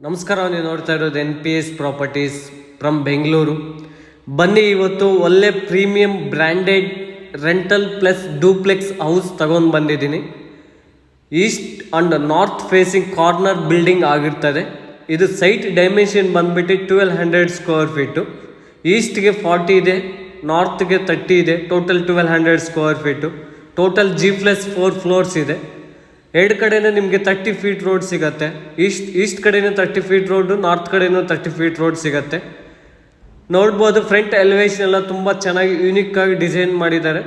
ನಮಸ್ಕಾರ, ನೀವು ನೋಡ್ತಾ ಇರೋದು NPS ಪ್ರಾಪರ್ಟೀಸ್ ಫ್ರಮ್ ಬೆಂಗಳೂರು. ಬನ್ನಿ, ಇವತ್ತು ಒಳ್ಳೆ premium branded rental plus duplex house ತಗೊಂಡು ಬಂದಿದ್ದೀನಿ. East and north facing corner building ಆಗಿರ್ತದೆ. ಇದು ಸೈಟ್ ಡೈಮೆನ್ಷನ್ ಬಂದ್ಬಿಟ್ಟು 1200 ಸ್ಕ್ವೇರ್ ಫೀಟು. ಈಸ್ಟ್ಗೆ 40 ಇದೆ, ನಾರ್ತ್ಗೆ 30 ಇದೆ. Total 1200 square feet. Total G+4 floors ಇದೆ. ಎರಡು ಕಡೆನೂ ನಿಮಗೆ 30 ಫೀಟ್ ರೋಡ್ ಸಿಗುತ್ತೆ. ಈಸ್ಟ್ ಕಡೆನೂ 30 ಫೀಟ್ ರೋಡು, ನಾರ್ತ್ ಕಡೆನೂ 30 ಫೀಟ್ ರೋಡ್ ಸಿಗುತ್ತೆ. ನೋಡ್ಬೋದು, ಫ್ರಂಟ್ ಎಲಿವೇಶನ್ ಎಲ್ಲ ತುಂಬ ಚೆನ್ನಾಗಿ ಯೂನಿಕ್ಕಾಗಿ ಡಿಸೈನ್ ಮಾಡಿದ್ದಾರೆ.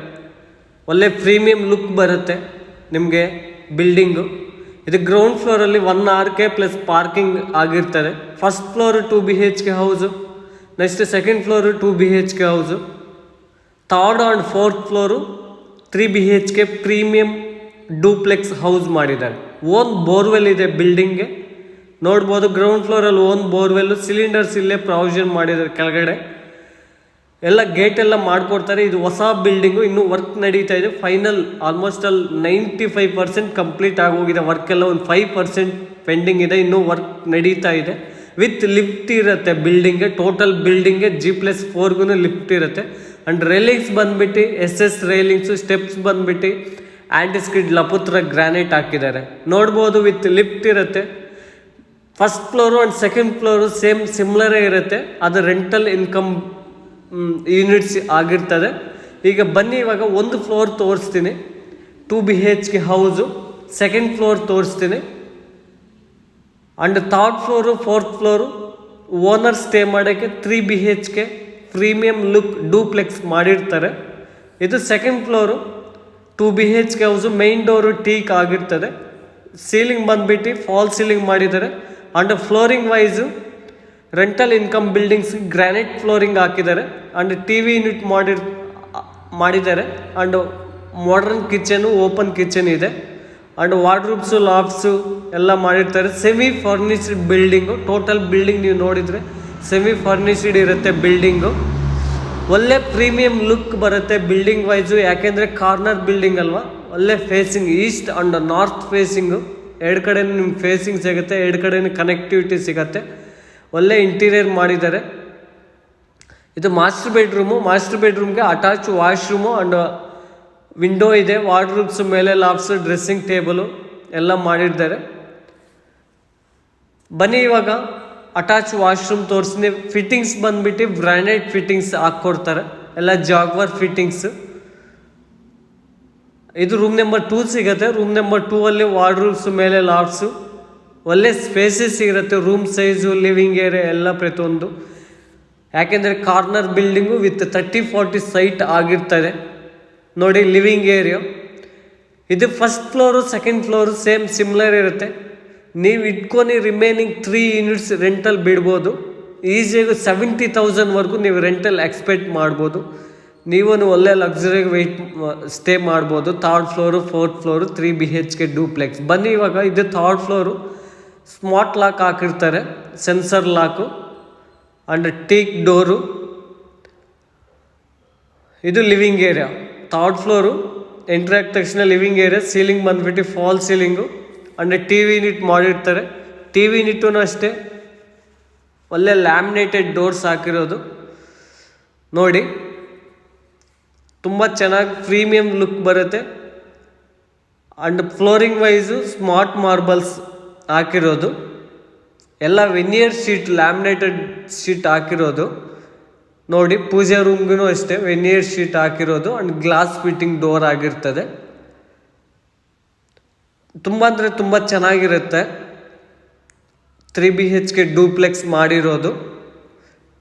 ಒಳ್ಳೆ ಪ್ರೀಮಿಯಂ ಲುಕ್ ಬರುತ್ತೆ ನಿಮಗೆ ಬಿಲ್ಡಿಂಗು. ಇದು ಗ್ರೌಂಡ್ ಫ್ಲೋರಲ್ಲಿ 1 RK ಪ್ಲಸ್ ಪಾರ್ಕಿಂಗ್ ಆಗಿರ್ತದೆ. First floor 2 BHK house, next second floor 2 BHK house, third and fourth floor 3 BHK premium duplex house ಮಾಡಿದ್ದಾರೆ. ಓನ್ ಬೋರ್ವೆಲ್ ಇದೆ ಬಿಲ್ಡಿಂಗ್ಗೆ. ನೋಡ್ಬೋದು, ಗ್ರೌಂಡ್ ಫ್ಲೋರಲ್ಲಿ ಓನ್ ಬೋರ್ವೆಲ್ಲು, ಸಿಲಿಂಡರ್ಸ್ ಇಲ್ಲೇ ಪ್ರಾವಿಷನ್ ಮಾಡಿದ್ದಾರೆ. ಕೆಳಗಡೆ ಎಲ್ಲ ಗೇಟ್ ಎಲ್ಲ ಮಾಡಿಕೊಡ್ತಾರೆ. ಇದು ಹೊಸ ಬಿಲ್ಡಿಂಗು, ಇನ್ನೂ ವರ್ಕ್ ನಡೀತಾ ಇದೆ. ಫೈನಲ್ ಆಲ್ಮೋಸ್ಟ್ 95% ಕಂಪ್ಲೀಟ್ ಆಗೋಗಿದೆ. ವರ್ಕ್ ಎಲ್ಲ ಒಂದು 5% ಪೆಂಡಿಂಗ್ ಇದೆ, ಇನ್ನೂ ವರ್ಕ್ ನಡೀತಾ ಇದೆ. ವಿತ್ ಲಿಫ್ಟ್ ಇರುತ್ತೆ ಬಿಲ್ಡಿಂಗ್ಗೆ. ಟೋಟಲ್ ಬಿಲ್ಡಿಂಗ್ಗೆ G+4ಗೂ ಲಿಫ್ಟ್ ಇರುತ್ತೆ. ಆ್ಯಂಡ್ ರೈಲಿಂಗ್ಸ್ ಬಂದ್ಬಿಟ್ಟು SS ರೈಲಿಂಗ್ಸು, ಸ್ಟೆಪ್ಸ್ ಬಂದ್ಬಿಟ್ಟು ಆ್ಯಂಟಿಸ್ಕಿಡ್ ಲಪುತ್ರ ಗ್ರಾನೈಟ್ ಹಾಕಿದ್ದಾರೆ. ನೋಡ್ಬೋದು, ವಿತ್ ಲಿಫ್ಟ್ ಇರುತ್ತೆ. First floor and second floor same ಸಿಮ್ಲರೇ ಇರುತ್ತೆ. ಅದು ರೆಂಟಲ್ ಇನ್ಕಮ್ ಯೂನಿಟ್ಸ್ ಆಗಿರ್ತದೆ. ಈಗ ಬನ್ನಿ, ಇವಾಗ ಒಂದು ಫ್ಲೋರ್ ತೋರಿಸ್ತೀನಿ, 2 BHK ಹೌಸು. ಸೆಕೆಂಡ್ ಫ್ಲೋರ್ ತೋರಿಸ್ತೀನಿ. And third floor, fourth floor owner stay ಮಾಡೋಕ್ಕೆ 3 BHK ಪ್ರೀಮಿಯಂ ಲುಕ್ ಡೂಪ್ಲೆಕ್ಸ್ ಮಾಡಿರ್ತಾರೆ. ಇದು second floor 2 BHK house. Main door teak ಆಗಿರ್ತದೆ. ಸೀಲಿಂಗ್ ಬಂದ್ಬಿಟ್ಟು ಫಾಲ್ ಸೀಲಿಂಗ್ ಮಾಡಿದ್ದಾರೆ. And flooring wise rental income buildings granite flooring ಹಾಕಿದ್ದಾರೆ. And TV unit ಮಾಡಿದ್ದಾರೆ. And modern kitchen, open kitchen ಇದೆ. And ವಾರ್ಡ್ರೂಬ್ಸು, ಲಾಫ್ಟ್ಸು ಎಲ್ಲ ಮಾಡಿರ್ತಾರೆ. Semi furnished building. Total building ನೀವು ನೋಡಿದರೆ ಸೆಮಿ ಫರ್ನಿಶ್ಡ್ ಇರುತ್ತೆ ಬಿಲ್ಡಿಂಗು. ಒಳ್ಳೆ ಪ್ರೀಮಿಯಂ ಲುಕ್ ಬರುತ್ತೆ ಬಿಲ್ಡಿಂಗ್ ವೈಸು. ಯಾಕೆಂದರೆ ಕಾರ್ನರ್ ಬಿಲ್ಡಿಂಗ್ ಅಲ್ವಾ. ಒಳ್ಳೆ facing East and north facing. ಎರಡು ಕಡೆಯೂ ನಿಮ್ಗೆ ಫೇಸಿಂಗ್ ಸಿಗುತ್ತೆ, ಎರಡು ಕಡೆಯೂ ಕನೆಕ್ಟಿವಿಟಿ ಸಿಗುತ್ತೆ. ಒಳ್ಳೆ ಇಂಟೀರಿಯರ್ ಮಾಡಿದ್ದಾರೆ. ಇದು ಮಾಸ್ಟರ್ ಬೆಡ್ರೂಮು. ಮಾಸ್ಟರ್ ಬೆಡ್ರೂಮ್ಗೆ ಅಟ್ಯಾಚ್ ವಾಶ್ರೂಮು ಆ್ಯಂಡ್ ವಿಂಡೋ ಇದೆ. ವಾರ್ಡ್ರೂಬ್ಸ್ ಮೇಲೆ ಲಾಫ್ಟ್ಸು, ಡ್ರೆಸ್ಸಿಂಗ್ ಟೇಬಲು ಎಲ್ಲ ಮಾಡಿದ್ದಾರೆ. ಬನ್ನಿ, ಇವಾಗ ಅಟ್ಯಾಚ್ ವಾಶ್ರೂಮ್ ತೋರಿಸ್ತೀನಿ. ಫಿಟ್ಟಿಂಗ್ಸ್ ಬಂದ್ಬಿಟ್ಟು ಬ್ರ್ಯಾಂಡೆಡ್ ಫಿಟ್ಟಿಂಗ್ಸ್ ಹಾಕ್ಕೊಡ್ತಾರೆ. ಎಲ್ಲ ಜಾಗ್ವರ್ ಫಿಟ್ಟಿಂಗ್ಸ್. ಇದು ರೂಮ್ ನಂಬರ್ 2 ಸಿಗುತ್ತೆ. ರೂಮ್ ನಂಬರ್ 2 ಅಲ್ಲಿ ವಾರ್ಡ್ರೂಬ್ಸ್ ಮೇಲೆ ಲಾಫ್ಟ್ಸು. ಒಳ್ಳೆ ಸ್ಪೇಸಸ್ ಇರುತ್ತೆ. ರೂಮ್ ಸೈಜು, ಲಿವಿಂಗ್ ಏರಿಯಾ ಎಲ್ಲ ಪ್ರತಿಯೊಂದು. ಯಾಕೆಂದರೆ ಕಾರ್ನರ್ ಬಿಲ್ಡಿಂಗು ವಿತ್ 30-40 ಸೈಟ್ ಆಗಿರ್ತದೆ. ನೋಡಿ, ಲಿವಿಂಗ್ ಏರಿಯಾ ಇದು. First floor second floor same similar ಇರುತ್ತೆ. ನೀವು ಇಟ್ಕೊಂಡು ರಿಮೈನಿಂಗ್ 3 ಯೂನಿಟ್ಸ್ ರೆಂಟಲ್ ಬಿಡ್ಬೋದು. ಈಸಿಯಾಗಿ 70,000ವರೆಗೂ ನೀವು ರೆಂಟಲ್ ಎಕ್ಸ್ಪೆಕ್ಟ್ ಮಾಡ್ಬೋದು. ನೀವು ಒಳ್ಳೆ ಲಕ್ಸುರಿಗೆ ಸ್ಟೇ ಮಾಡ್ಬೋದು. Third floor, fourth floor 3 BHK duplex. ಬನ್ನಿ, ಇವಾಗ ಇದು ಥರ್ಡ್ ಫ್ಲೋರು. ಸ್ಮಾರ್ಟ್ ಲಾಕ್ ಹಾಕಿರ್ತಾರೆ, ಸೆನ್ಸರ್ ಲಾಕು ಆ್ಯಂಡ್ ಟೀಕ್ ಡೋರು. ಇದು living area. Third floor entry ಆದ ತಕ್ಷಣ ಲಿವಿಂಗ್ ಏರಿಯಾ. ಸೀಲಿಂಗ್ ಬಂದ್ಬಿಟ್ಟು fall ceiling and TV unit ಮಾಡಿರ್ತಾರೆ. TV ಯೂನಿಟೂ ಅಷ್ಟೇ ಒಳ್ಳೆ ಲ್ಯಾಮಿನೇಟೆಡ್ ಡೋರ್ಸ್ ಹಾಕಿರೋದು. ನೋಡಿ, ತುಂಬ ಚೆನ್ನಾಗಿ ಪ್ರೀಮಿಯಂ ಲುಕ್ ಬರುತ್ತೆ. And flooring wise smart marbles ಹಾಕಿರೋದು. ಎಲ್ಲ ವೆನಿಯರ್ ಶೀಟ್, ಲ್ಯಾಮಿನೇಟೆಡ್ ಶೀಟ್ ಹಾಕಿರೋದು. ನೋಡಿ, ಪೂಜಾ ರೂಮ್ಗೂ ಅಷ್ಟೇ ವೆನಿಯರ್ ಶೀಟ್ ಹಾಕಿರೋದು. ಆ್ಯಂಡ್ ಗ್ಲಾಸ್ ಫಿಟ್ಟಿಂಗ್ ಡೋರ್ ಆಗಿರ್ತದೆ. ತುಂಬ ಅಂದರೆ ತುಂಬ ಚೆನ್ನಾಗಿರುತ್ತೆ. 3 BHK ಡೂಪ್ಲೆಕ್ಸ್ ಮಾಡಿರೋದು.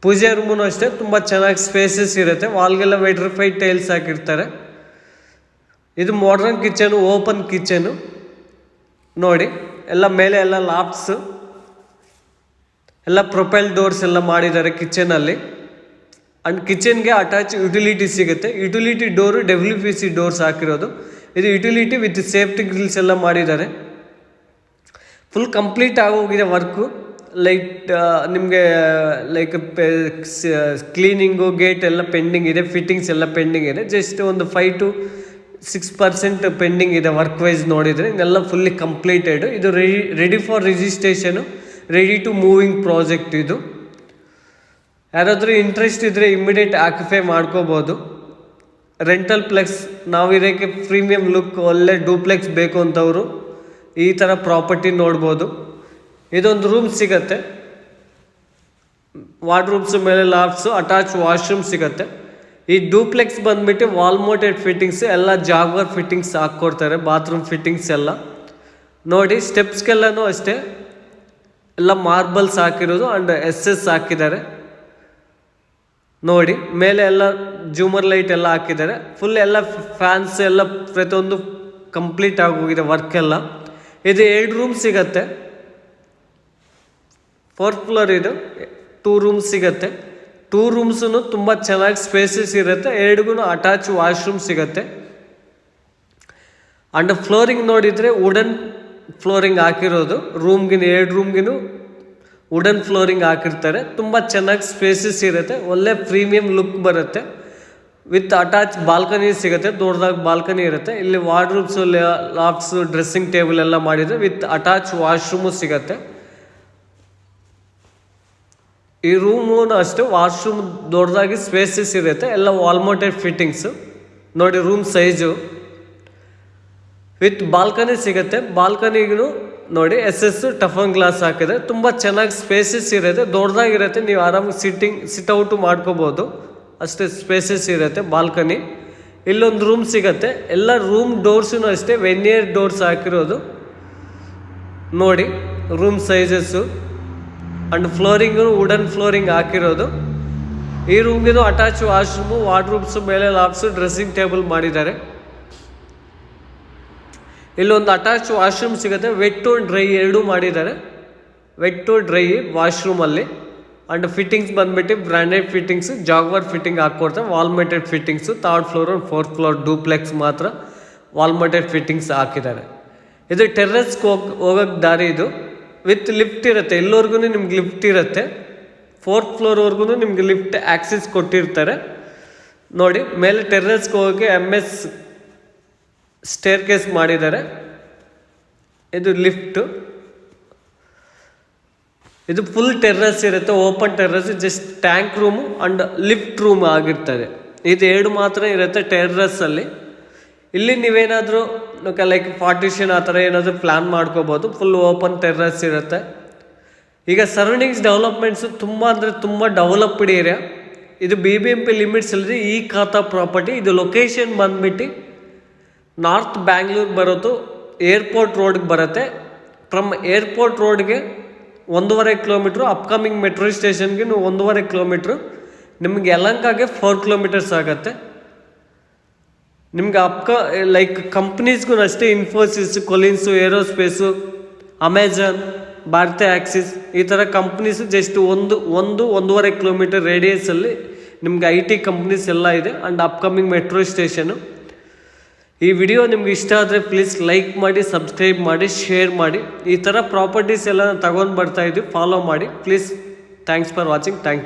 ಪೂಜೆ ರೂಮೂ ಅಷ್ಟೇ ತುಂಬ ಚೆನ್ನಾಗಿ ಸ್ಪೇಸಸ್ ಇರುತ್ತೆ. ವಾಲ್ಗೆಲ್ಲ ವೆಟ್ರಿಫೈಡ್ ಟೈಲ್ಸ್ ಹಾಕಿರ್ತಾರೆ. ಇದು ಮಾಡರ್ನ್ ಕಿಚನು, ಓಪನ್ ಕಿಚನು. ನೋಡಿ, ಎಲ್ಲ ಮೇಲೆ ಎಲ್ಲ ಲಾಫ್ಟ್ಸು, ಎಲ್ಲ ಪ್ರೊಪೈಲ್ ಡೋರ್ಸ್ ಎಲ್ಲ ಮಾಡಿದ್ದಾರೆ ಕಿಚನಲ್ಲಿ. ಆ್ಯಂಡ್ ಕಿಚನ್ಗೆ ಅಟ್ಯಾಚ್ ಯುಟಿಲಿಟಿ ಸಿಗುತ್ತೆ. ಯುಟಿಲಿಟಿ ಡೋರು WPC ಡೋರ್ಸ್ ಹಾಕಿರೋದು. ಇದು ಯುಟಿಲಿಟಿ ವಿತ್ ಸೇಫ್ಟಿ ಗ್ರಿಲ್ಸ್ ಎಲ್ಲ ಮಾಡಿದ್ದಾರೆ. ಫುಲ್ ಕಂಪ್ಲೀಟ್ ಆಗೋಗಿದೆ ವರ್ಕು. ನಿಮಗೆ ಕ್ಲೀನಿಂಗು, ಗೇಟ್ ಎಲ್ಲ ಪೆಂಡಿಂಗ್ ಇದೆ, ಫಿಟ್ಟಿಂಗ್ಸ್ ಎಲ್ಲ ಪೆಂಡಿಂಗ್ ಇದೆ. ಜಸ್ಟ್ ಒಂದು 5 to 6% ಪೆಂಡಿಂಗ್ ಇದೆ ವರ್ಕ್ ವೈಸ್ ನೋಡಿದರೆ. ಇನ್ನೆಲ್ಲ ಫುಲ್ಲಿ ಕಂಪ್ಲೀಟೆಡು. ಇದು ready for registration. Ready to moving project ಇದು. ಯಾರಾದರೂ ಇಂಟ್ರೆಸ್ಟ್ ಇದ್ದರೆ ಇಮ್ಮಿಡಿಯೇಟ್ ಆಕ್ಯುಪೈ ಮಾಡ್ಕೋಬೋದು. ರೆಂಟಲ್ ಪ್ಲೆಕ್ಸ್ ನಾವಿರೋಕ್ಕೆ ಪ್ರೀಮಿಯಂ ಲುಕ್ ಒಳ್ಳೆ ಡೂಪ್ಲೆಕ್ಸ್ ಬೇಕು ಅಂತವರು ಈ ಥರ ಪ್ರಾಪರ್ಟಿ ನೋಡ್ಬೋದು. ಇದೊಂದು ರೂಮ್ ಸಿಗತ್ತೆ, ವಾರ್ಡ್ರೂಮ್ಸ್ ಮೇಲೆ ಲಾಫ್ಟ್ಸು, ಅಟ್ಯಾಚ್ ವಾಶ್ರೂಮ್ ಸಿಗತ್ತೆ. ಈ ಡೂಪ್ಲೆಕ್ಸ್ ಬಂದ್ಬಿಟ್ಟು ವಾಲ್ ಮೌಂಟೆಡ್ ಫಿಟ್ಟಿಂಗ್ಸ್ ಎಲ್ಲ ಜಾಗ್ವರ್ ಫಿಟ್ಟಿಂಗ್ಸ್ ಹಾಕ್ಕೊಡ್ತಾರೆ, ಬಾತ್ರೂಮ್ ಫಿಟ್ಟಿಂಗ್ಸ್ ಎಲ್ಲ ನೋಡಿ. ಸ್ಟೆಪ್ಸ್ಗೆಲ್ಲನೂ ಅಷ್ಟೇ ಎಲ್ಲ ಮಾರ್ಬಲ್ಸ್ ಹಾಕಿರೋದು ಆ್ಯಂಡ್ SS ಹಾಕಿದ್ದಾರೆ ನೋಡಿ. ಮೇಲೆ ಎಲ್ಲ ಜೂಮರ್ ಲೈಟ್ ಎಲ್ಲ ಹಾಕಿದ್ದಾರೆ. ಫುಲ್ ಎಲ್ಲ ಫ್ಯಾನ್ಸ್ ಎಲ್ಲ ಪ್ರತಿಯೊಂದು ಕಂಪ್ಲೀಟ್ ಆಗೋಗಿದೆ ವರ್ಕ್ ಎಲ್ಲ. ಇದು 2 ರೂಮ್ ಸಿಗತ್ತೆ, 4th ಫ್ಲೋರ್. ಇದು 2 ರೂಮ್ಸ್ ಸಿಗತ್ತೆ. 2 ರೂಮ್ಸೂ ತುಂಬ ಚೆನ್ನಾಗಿ ಸ್ಪೇಸಸ್ ಇರುತ್ತೆ. 2ಗೂ ಅಟ್ಯಾಚ್ ವಾಶ್ರೂಮ್ ಸಿಗತ್ತೆ. ಆ್ಯಂಡ್ ಫ್ಲೋರಿಂಗ್ ನೋಡಿದರೆ ವುಡನ್ ಫ್ಲೋರಿಂಗ್ ಹಾಕಿರೋದು. 2 ರೂಮ್ಗಿನೂ ವುಡನ್ ಫ್ಲೋರಿಂಗ್ ಹಾಕಿರ್ತಾರೆ. ತುಂಬ ಚೆನ್ನಾಗಿ ಸ್ಪೇಸಸ್ ಇರುತ್ತೆ, ಒಳ್ಳೆ ಪ್ರೀಮಿಯಂ ಲುಕ್ ಬರುತ್ತೆ. ವಿತ್ ಅಟ್ಯಾಚ್ ಬಾಲ್ಕನಿ ಸಿಗುತ್ತೆ, ದೊಡ್ಡದಾಗಿ ಬಾಲ್ಕನಿ ಇರುತ್ತೆ. ಇಲ್ಲಿ ವಾರ್ಡ್ರೂಮ್ಸು, ಲಾಫ್ಟ್ಸು, ಡ್ರೆಸ್ಸಿಂಗ್ ಟೇಬಲ್ ಎಲ್ಲ ಮಾಡಿದರೆ ವಿತ್ ಅಟ್ಯಾಚ್ ವಾಶ್ರೂಮು ಸಿಗತ್ತೆ. ಈ ರೂಮು ಅಷ್ಟು ವಾಶ್ರೂಮ್ ದೊಡ್ಡದಾಗಿ ಸ್ಪೇಸಸ್ ಇರುತ್ತೆ, ಎಲ್ಲ ವಾಲ್ ಮೌಂಟೆಡ್ ಫಿಟ್ಟಿಂಗ್ಸು ನೋಡಿ. ರೂಮ್ ಸೈಜು ವಿತ್ ಬಾಲ್ಕನಿ ಸಿಗುತ್ತೆ. ಬಾಲ್ಕನಿಗೂ ನೋಡಿ SS ಟಫನ್ ಗ್ಲಾಸ್ ಹಾಕಿದೆ. ತುಂಬ ಚೆನ್ನಾಗಿ ಸ್ಪೇಸಸ್ ಇರುತ್ತೆ, ದೊಡ್ಡದಾಗಿರುತ್ತೆ. ನೀವು ಆರಾಮಾಗಿ ಸಿಟ್ಔಟು ಮಾಡ್ಕೋಬೋದು, ಅಷ್ಟೇ ಸ್ಪೇಸಸ್ ಇರುತ್ತೆ ಬಾಲ್ಕನಿ. ಇಲ್ಲೊಂದು ರೂಮ್ ಸಿಗುತ್ತೆ. ಎಲ್ಲ ರೂಮ್ ಡೋರ್ಸೂ ಅಷ್ಟೇ ವೆನಿಯರ್ ಡೋರ್ಸ್ ಹಾಕಿರೋದು ನೋಡಿ. Room sizes and flooring wooden flooring ಹಾಕಿರೋದು. ಈ ರೂಮ್ಗಿದು ಅಟ್ಯಾಚ್ ವಾಶ್ರೂಮು, ವಾರ್ಡ್ರೂಮ್ಸು, ಮೇಲೆ ಲಾಫ್ಟ್ಸು, ಡ್ರೆಸ್ಸಿಂಗ್ ಟೇಬಲ್ ಮಾಡಿದ್ದಾರೆ. ಇಲ್ಲೊಂದು ಅಟ್ಯಾಚ್ ವಾಶ್ರೂಮ್ ಸಿಗುತ್ತೆ. ವೆಟ್ ಟು ಡ್ರೈ 2 ಮಾಡಿದ್ದಾರೆ. ವೆಟ್ ಟು ಡ್ರೈ ವಾಶ್ರೂಮಲ್ಲಿ. ಆ್ಯಂಡ್ ಫಿಟ್ಟಿಂಗ್ಸ್ ಬಂದ್ಬಿಟ್ಟು ಬ್ರ್ಯಾಂಡೆಡ್ ಫಿಟ್ಟಿಂಗ್ಸು, ಜಾಗ್ವರ್ ಫಿಟ್ಟಿಂಗ್ ಹಾಕ್ಕೊಡ್ತಾರೆ. Wall mounted fittings 3rd floor 4th floor duplex ಮಾತ್ರ ವಾಲ್ ಮೌಂಟೆಡ್ ಫಿಟ್ಟಿಂಗ್ಸ್ ಹಾಕಿದ್ದಾರೆ. ಇದು ಟೆರ್ರಸ್ಗೆ ಹೋಗೋಕ್ಕೆ ದಾರಿ. ಇದು ವಿತ್ ಲಿಫ್ಟ್ ಇರುತ್ತೆ, ಎಲ್ಲರಿಗೂ ನಿಮ್ಗೆ ಲಿಫ್ಟ್ ಇರುತ್ತೆ. 4th ಫ್ಲೋರ್ವರೆಗೂ ನಿಮ್ಗೆ ಲಿಫ್ಟ್ ಆಕ್ಸೆಸ್ ಕೊಟ್ಟಿರ್ತಾರೆ ನೋಡಿ. ಮೇಲೆ ಟೆರ್ರಸ್ಗೆ ಹೋಗಿ MS ಸ್ಟೇರ್ ಕೇಸ್ ಮಾಡಿದ್ದಾರೆ. ಇದು ಲಿಫ್ಟು. ಇದು ಫುಲ್ ಟೆರ್ರಸ್ ಇರುತ್ತೆ, open terrace. Just tank room and lift room ಆಗಿರ್ತದೆ. ಇದು 2 ಮಾತ್ರ ಇರುತ್ತೆ ಟೆರ್ರಸ್ಸಲ್ಲಿ. ಇಲ್ಲಿ ನೀವೇನಾದರೂ ಲೈಕ್ ಪಾರ್ಟಿಷನ್ ಆ ಥರ ಏನಾದರೂ ಪ್ಲ್ಯಾನ್ ಮಾಡ್ಕೋಬೋದು. ಫುಲ್ ಓಪನ್ ಟೆರ್ರಸ್ ಇರುತ್ತೆ. ಈಗ ಸರೌಂಡಿಂಗ್ಸ್ ಡೆವಲಪ್ಮೆಂಟ್ಸು ತುಂಬ ಅಂದರೆ ತುಂಬ ಡೆವಲಪ್ಡ್ ಏರಿಯಾ. ಇದು BBMP ಲಿಮಿಟ್ಸ್ ಅಲ್ಲಿದೆ. ಈ ಖಾತಾ ಪ್ರಾಪರ್ಟಿ. ಇದು ಲೊಕೇಶನ್ ಬಂದ್ಬಿಟ್ಟು ನಾರ್ತ್ ಬ್ಯಾಂಗ್ಳೂರ್ ಬರೋದು, ಏರ್ಪೋರ್ಟ್ ರೋಡ್ಗೆ ಬರುತ್ತೆ. ಫ್ರಮ್ ಏರ್ಪೋರ್ಟ್ ರೋಡ್ಗೆ 1.5 ಕಿಲೋಮೀಟ್ರು, ಅಪ್ಕಮಿಂಗ್ ಮೆಟ್ರೋ ಸ್ಟೇಷನ್ಗೆ 1.5 ಕಿಲೋಮೀಟ್ರು, ನಿಮ್ಗೆ ಯಲಹಂಕಗೆ 4 ಕಿಲೋಮೀಟರ್ಸ್ ಆಗುತ್ತೆ. ನಿಮ್ಗೆ ಲೈಕ್ ಕಂಪ್ನೀಸ್ಗೂ ಅಷ್ಟೇ ಇನ್ಫೋಸಿಸ್, ಕೊಲಿನ್ಸು, ಏರೋಸ್ಪೇಸು, ಅಮೆಜಾನ್, ಭಾರತಿ ಆಕ್ಸಿಸ್ ಈ ಥರ ಕಂಪ್ನೀಸು ಜಸ್ಟ್ 1.5 ಕಿಲೋಮೀಟರ್ ರೇಡಿಯಸಲ್ಲಿ ನಿಮ್ಗೆ IT ಕಂಪ್ನೀಸ್ ಎಲ್ಲ ಇದೆ. And upcoming metro station. ಈ ವಿಡಿಯೋ ನಿಮ್ಗೆ ಇಷ್ಟ ಆದರೆ ಪ್ಲೀಸ್ ಲೈಕ್ ಮಾಡಿ, ಸಬ್ಸ್ಕ್ರೈಬ್ ಮಾಡಿ, ಶೇರ್ ಮಾಡಿ. ಈ ಥರ ಪ್ರಾಪರ್ಟೀಸ್ ಎಲ್ಲ ತಗೊಂಡು ಬರ್ತಾಯಿದ್ವಿ, ಫಾಲೋ ಮಾಡಿ please. Thanks for watching. Thank you.